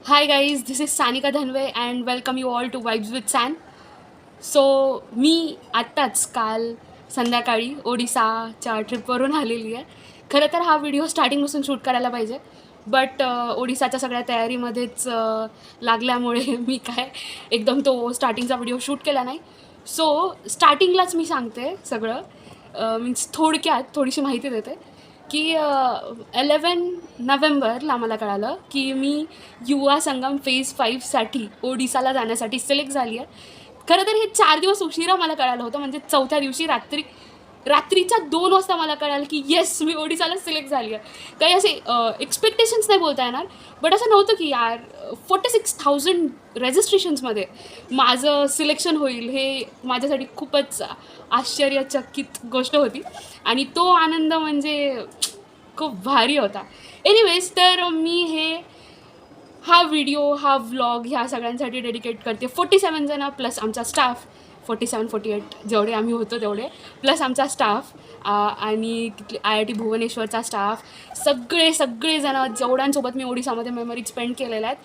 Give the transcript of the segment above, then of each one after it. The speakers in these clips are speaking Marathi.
Hi guys, this is Sanika Dhanwe and welcome you all to Vibes with San. So मी आत्ताच काल संध्याकाळी ओडिसाच्या ट्रिपवरून आलेली आहे. खरं तर हा व्हिडिओ स्टार्टिंगपासून शूट करायला पाहिजे, बट ओडिसाच्या सगळ्या तयारीमध्येच लागल्यामुळे मी काय एकदम तो स्टार्टिंगचा व्हिडिओ शूट केला नाही. सो स्टार्टिंगलाच मी सांगते सगळं, मीन्स थोडक्यात थोडीशी माहिती देते की 11 नोव्हेंबरला मला कळालं की मी युवा संगम फेज 5साठी ओडिसाला जाण्यासाठी सिलेक्ट झाली आहे. खरं तर हे 4 दिवस उशिरा मला कळालं होतं, म्हणजे चौथ्या दिवशी रात्रीच्या 2 वाजता मला कळालं की येस मी ओडिसाला सिलेक्ट झाली आहे. काही असे एक्सपेक्टेशन्स नाही बोलता येणार, बट असं नव्हतं की यार 46,000 रजिस्ट्रेशन्समध्ये माझं सिलेक्शन होईल. हे माझ्यासाठी खूपच आश्चर्यचकित गोष्ट होती आणि तो आनंद म्हणजे खूप भारी होता. एनिवेज, तर मी हा व्हिडिओ, हा व्लॉग ह्या सगळ्यांसाठी डेडिकेट करते. 47 जण प्लस आमचा स्टाफ, 47-48 जेवढे आम्ही होतो तेवढे, प्लस आमचा स्टाफ आणि तिथले IIT भुवनेश्वरचा स्टाफ, सगळेजणं जेवढ्यांसोबत मी ओडिसामध्ये मेमरीज स्पेंड केलेल्या आहेत,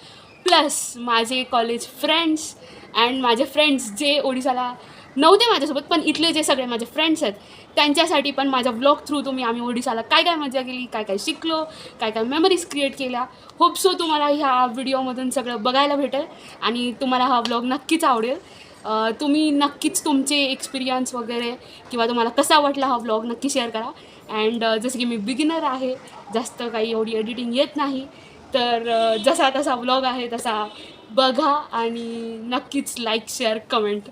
प्लस माझे कॉलेज फ्रेंड्स अँड माझे फ्रेंड्स जे ओडिसाला नव्हते माझ्यासोबत, पण इथले जे सगळे माझे फ्रेंड्स आहेत त्यांच्यासाठी पण माझ्या व्लॉग थ्रू तुम्ही आम्ही ओडिसाला काय काय मजा केली, काय काय शिकलो, काय काय मेमरीज क्रिएट केल्या. होप सो तुम्हाला ह्या व्हिडिओमधून सगळं बघायला भेटेल आणि तुम्हाला हा व्लॉग नक्कीच आवडेल. तुम्ही नक्कीच तुमचे एक्सपिरियन्स वगैरे किंवा तुम्हाला कसा वाटला हा व्लॉग नक्की शेअर करा. अँड जसं की मी बिगिनर आहे, जास्त काही एवढी एडिटिंग येत नाही, तर जसा तसा व्लॉग आहे तसा बघा आणि नक्कीच लाईक, शेअर, कमेंट.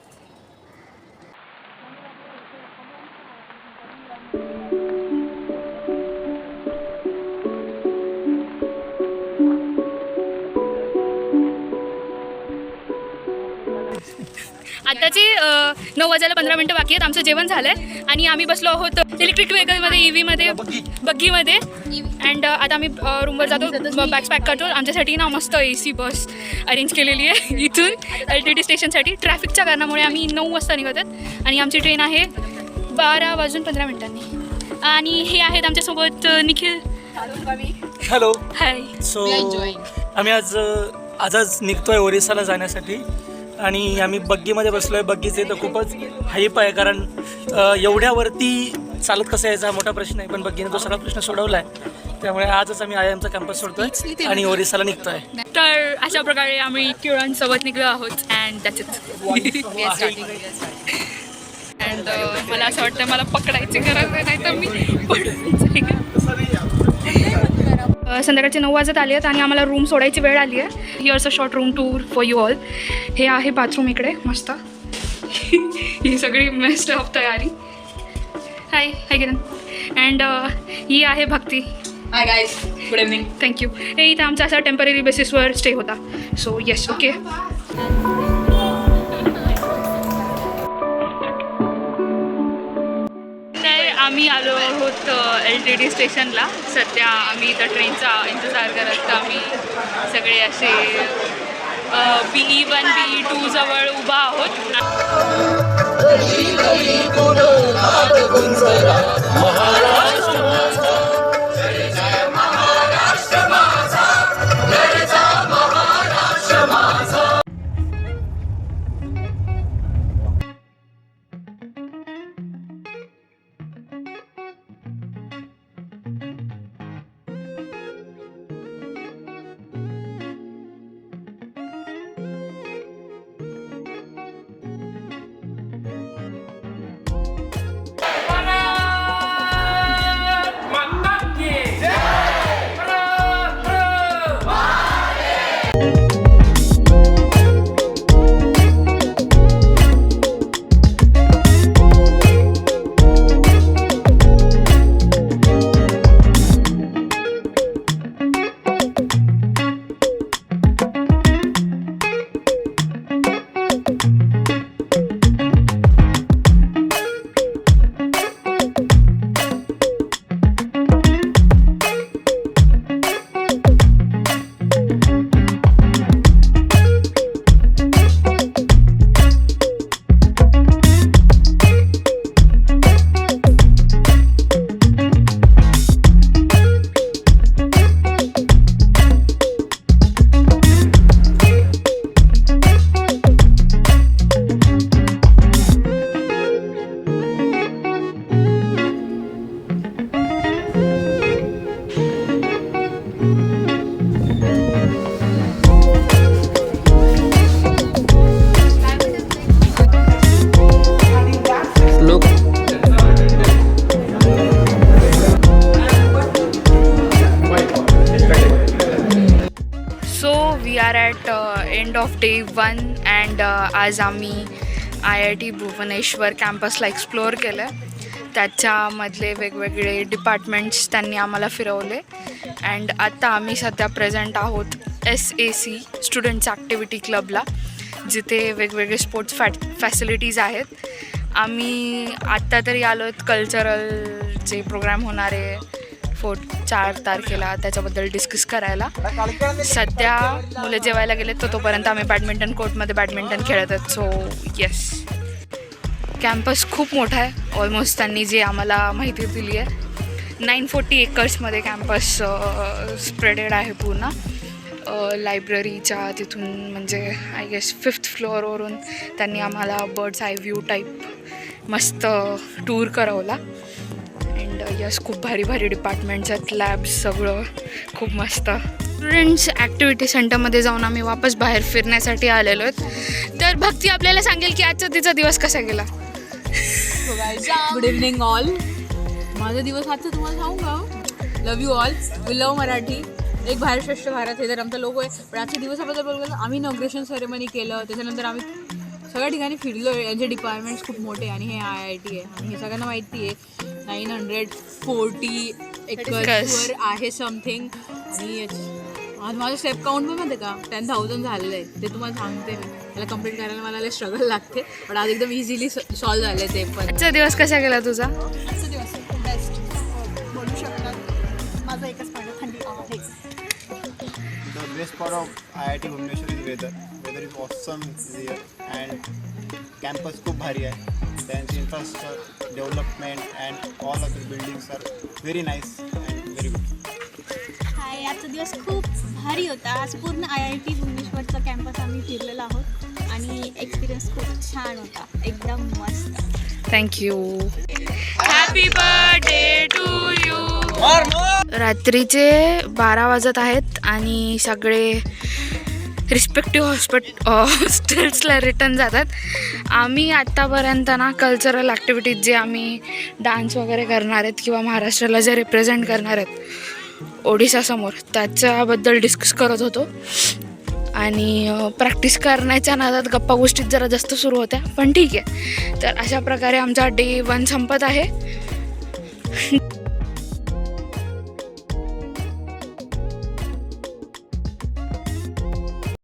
आताचे 9:15 बाकी आहेत. आमचं जेवण झालं आहे आणि आम्ही बसलो आहोत इलेक्ट्रिक व्हेकलमध्ये, EVमध्ये, बग्गीमध्ये. अँड आता आम्ही रूमवर जातो, बॅग्स पॅक करतो. आमच्यासाठी ना मस्त AC बस अरेंज केलेली आहे इथून LTT स्टेशनसाठी. ट्रॅफिकच्या कारणामुळे आम्ही 9 वाजता निघत आहेत आणि आमची ट्रेन आहे 12:15. आणि हे आहेत आमच्यासोबत निखिल. हॅलो. हाय. सो आम्ही आजच निघतोय ओरिसाला जाण्यासाठी आणि आम्ही बग्गीमध्ये बसलो आहे. बग्गीचे तर खूपच हाईप आहे, कारण एवढ्यावरती चालत कसं यायचा हा मोठा प्रश्न आहे, पण बग्गीने तो सगळा प्रश्न सोडवला आहे. त्यामुळे आजच आम्ही IIMचा कॅम्पस सोडतोय आणि ओरिसाला निघतोय. तर अशा प्रकारे आम्ही किरणसोबत निघलो आहोत. And that's it. अँड मला असं वाटतं मला पकडायची गरज नाही तर मी पडून जाईल. संध्याकाळचे 9 वाजत आले आहेत आणि आम्हाला रूम सोडायची वेळ आली आहे. Heirs a short room tour for you all. हे आहे बाथरूम इकडे मस्त. ही सगळी मेस्ट ऑफ तयारी. हाय किरण. अँड ही आहे Bhakti. Hi guys, good evening. Thank you. हे इथं आमचा असा टेम्पररी बेसिसवर स्टे होता. So yes, okay. आम्ही आलो आहोत LTT स्टेशनला. सध्या आम्ही इथं ट्रेनचा इंतजार करत आम्ही सगळे असे BE1 BE2 जवळ उभा आहोत. We are at end of day 1 and आज आम्ही IIT भुवनेश्वर कॅम्पसला एक्सप्लोअर केलं आहे. त्याच्यामधले वेगवेगळे डिपार्टमेंट्स त्यांनी आम्हाला फिरवले अँड आता आम्ही सध्या प्रेझेंट आहोत SAC स्टुडंट्स ॲक्टिव्हिटी क्लबला, जिथे वेगवेगळे स्पोर्ट्स फॅसिलिटीज आहेत. आम्ही आत्ता तरी आलो आहेत कल्चरल जे प्रोग्राम होणार आहे 4 तारखेला त्याच्याबद्दल डिस्कस करायला. सध्या मुलं जेवायला गेलेत तोपर्यंत आम्ही बॅडमिंटन कोर्टमध्ये बॅडमिंटन खेळत आहेत. सो येस, कॅम्पस खूप मोठा आहे. ऑलमोस्ट त्यांनी जे आम्हाला माहिती दिली आहे 940 एकर्समध्ये कॅम्पस स्प्रेडेड आहे पूर्ण. लायब्ररीच्या तिथून म्हणजे आय गेस 5th फ्लोअरवरून त्यांनी आम्हाला बर्ड्स आय व्ह्यू टाईप मस्त टूर करवला. अँड यस, खूप भारी भारी डिपार्टमेंट्स आहेत, लॅब्स, सगळं खूप मस्त. स्टुडंट्स ॲक्टिव्हिटी सेंटरमध्ये जाऊन आम्ही वापस बाहेर फिरण्यासाठी आलेलो आहेत. तर भक्ती आपल्याला सांगेल की आजचा तिचा दिवस कसा गेला. Good evening all. माझा दिवस आजचा तुम्हाला सांगू का? लव यू ऑल. वी लव मराठी. एक भारत श्रेष्ठ भारत हे तर आमचा लोगो आहे. पण आजच्या दिवसाबद्दल बोलतो, आम्ही इनॉग्रेशन सेरेमनी केलं, त्याच्यानंतर आम्ही सगळ्या ठिकाणी फिरलो. यांचे डिपार्टमेंट्स खूप मोठे आणि हे IIT आहे आणि हे सगळ्यांना माहिती आहे. 940 एकर्सवर आहे समथिंग. आणि आज माझं स्टेप काउंट पण माहिती का 10,000 झालेलं आहे. ते तुम्हाला सांगते मी. त्याला कंप्लीट करायला मला स्ट्रगल लागते, पण आज एकदम इझिली सॉल्व झाले ते पण. आजचा दिवस कसा गेला तुझा? आजचा दिवस बेस्ट बोलू शकतात. माझा एकच पॉईंट थंडी आहे. The best part of IIT Bhubaneswar is weather. Weather is awesome here and campus खूप भारी आहे. त्यांची infrastructure development and all of the buildings are very nice and very good. हाय, आजचा दिवस खूप भारी होता. आज पूर्ण IIT भुवनेश्वरचा कॅम्पस आम्ही फिरलेलो आहोत आणि एक्सपिरियन्स खूप छान होता, एकदम मस्त. Thank you. Happy birthday to you. रात्रीचे 12 वाजत आहेत आणि सगळे रिस्पेक्टिव्ह हॉस्टेल्सला रिटर्न जातात. आम्ही आत्तापर्यंत ना कल्चरल ॲक्टिव्हिटीज जे आम्ही डान्स वगैरे करणार आहेत किंवा महाराष्ट्राला जे रिप्रेझेंट करणार आहेत ओडिसासमोर, त्याच्याबद्दल डिस्कस करत होतो. आणि प्रॅक्टिस करण्याच्या नादात गप्पा गोष्टीत जरा जास्त सुरू होत्या, पण ठीक आहे. तर अशा प्रकारे आमचा डे 1 संपत आहे.